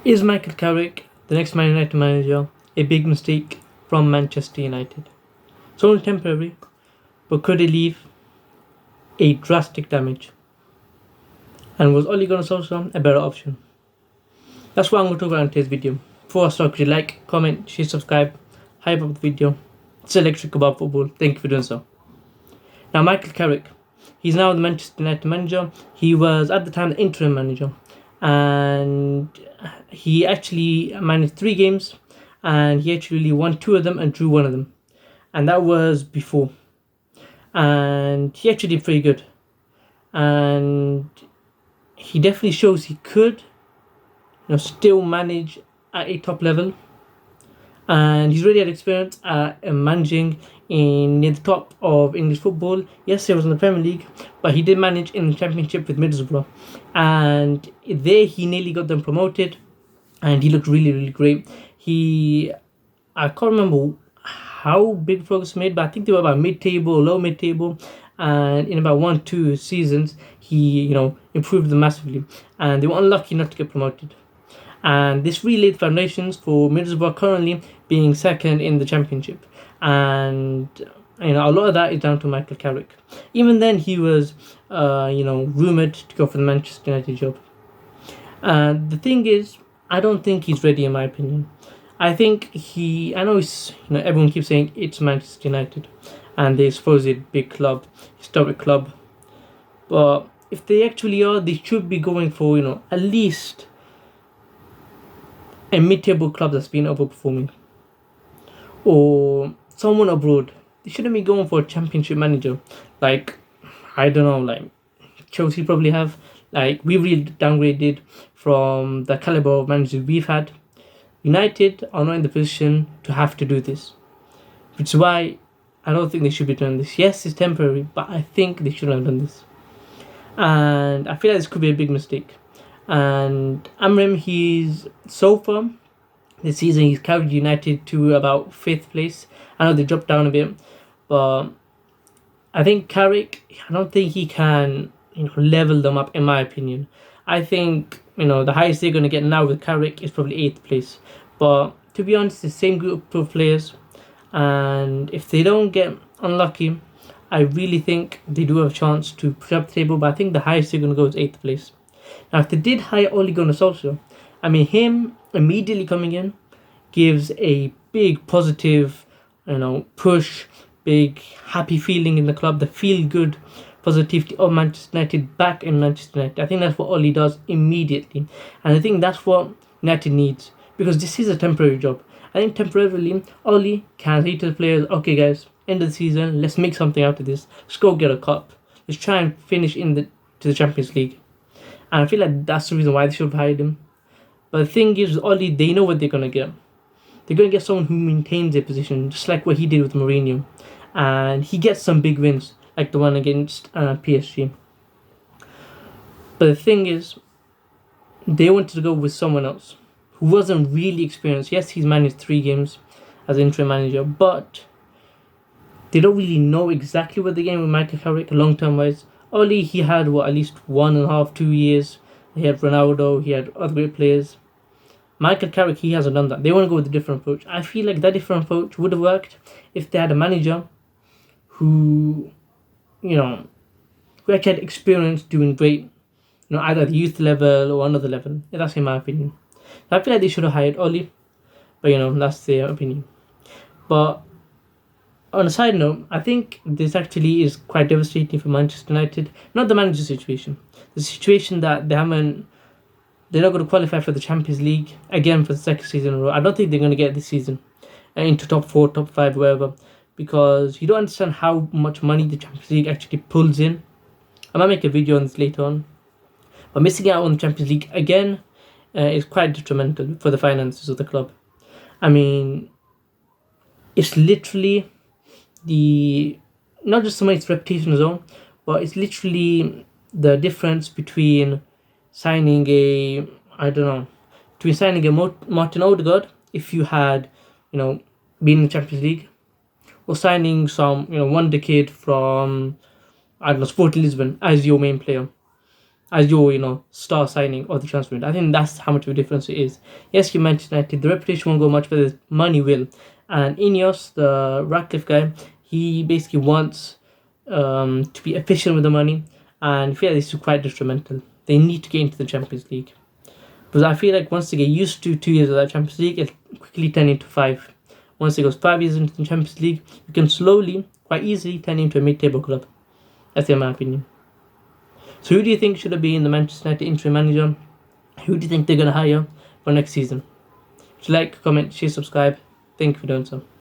Is Michael Carrick, the next Man United manager, a big mistake from Manchester United? It's only temporary, but could it leave a drastic damage? And was Ole Gunnar Solskjær a better option? That's what I'm going to talk about in today's video. Before I start, could you like, comment, share, subscribe, hype up the video. It's electric about football. Thank you for doing so. Now, Michael Carrick, he's now the Manchester United manager. He was at the time the interim manager, and he actually managed 3 games, and he actually won 2 of them and drew 1 of them, and that was before. And he actually did pretty good, and he definitely shows he could, still manage at a top level. And he's already had experience at managing near the top of English football. Yes, he was in the Premier League, but he did manage in the Championship with Middlesbrough, and there he nearly got them promoted, and he looked really, really great. I can't remember how big progress made, but I think they were about mid-table, low mid-table, and in about 1-2 seasons, he improved them massively, and they were unlucky not to get promoted. And this really laid foundations for Middlesbrough currently being second in the Championship. And a lot of that is down to Michael Carrick. Even then, he was rumoured to go for the Manchester United job. And the thing is, I don't think he's ready, in my opinion. I think I know he's, everyone keeps saying it's Manchester United and the supposed big club, historic club. But if they actually are, they should be going for, at least a mid-table club that's been overperforming, or someone abroad. They shouldn't be going for a Championship manager like, I don't know, like Chelsea probably have. Like, we really downgraded from the caliber of managers we've had. United are not in the position to have to do this, which is why I don't think they should be doing this. Yes, it's temporary, but I think they shouldn't have done this, and I feel like this could be a big mistake. And Amorim, he's so far this season, he's carried United to about 5th place. I know they dropped down a bit, but I think Carrick, I don't think he can level them up, in my opinion. I think the highest they're going to get now with Carrick is probably 8th place. But to be honest, the same group of players, and if they don't get unlucky, I really think they do have a chance to push up the table. But I think the highest they're going to go is 8th place. Now, if they did hire Ole Gunnar Solskjær, him immediately coming in gives a big positive, push, big happy feeling in the club, the feel-good positivity of Manchester United back in Manchester United. I think that's what Ole does immediately, and I think that's what United needs, because this is a temporary job. I think temporarily Ole can say to the players, okay guys, end of the season, let's make something out of this. Let's go get a cup. Let's try and finish to the Champions League. And I feel like that's the reason why they should have hired him. But the thing is, Ole, they know what they're going to get. They're going to get someone who maintains their position, just like what he did with Mourinho. And he gets some big wins, like the one against PSG. But the thing is, they wanted to go with someone else who wasn't really experienced. Yes, he's managed 3 games as interim manager, but they don't really know exactly what they're getting with Michael Carrick long-term wise. Ole, he had at least 1.5, 2 years. He had Ronaldo, he had other great players. Michael Carrick, he hasn't done that. They want to go with a different approach. I feel like that different approach would have worked if they had a manager who actually had experience doing great, either at the youth level or another level. That's in my opinion. So I feel like they should have hired Ole, but that's their opinion. But on a side note, I think this actually is quite devastating for Manchester United. Not the manager situation. The situation that they're not going to qualify for the Champions League again for the 2nd season in a row. I don't think they're going to get this season into top 4, top 5, wherever, because you don't understand how much money the Champions League actually pulls in. I might make a video on this later on. But missing out on the Champions League again is quite detrimental for the finances of the club. It's literally not just its reputation as well, but it's literally the difference between signing Martin Odegaard, if you had been in the Champions League, or signing some wonder kid from Sporting Lisbon as your main player. as your, star signing of the transfer window. I think that's how much of a difference it is. Yes, you Manchester United, the reputation won't go much, but the money will. And Ineos, the Ratcliffe guy, he basically wants to be efficient with the money, and I feel like this is quite detrimental. They need to get into the Champions League. Because I feel like once they get used to 2 years of that Champions League, it'll quickly turn into 5. Once it goes 5 years into the Champions League, you can slowly, quite easily, turn into a mid-table club. That's in my opinion. So who do you think should have been the Manchester United interim manager? Who do you think they're going to hire for next season? If you like, comment, share, subscribe. Thank you for doing so.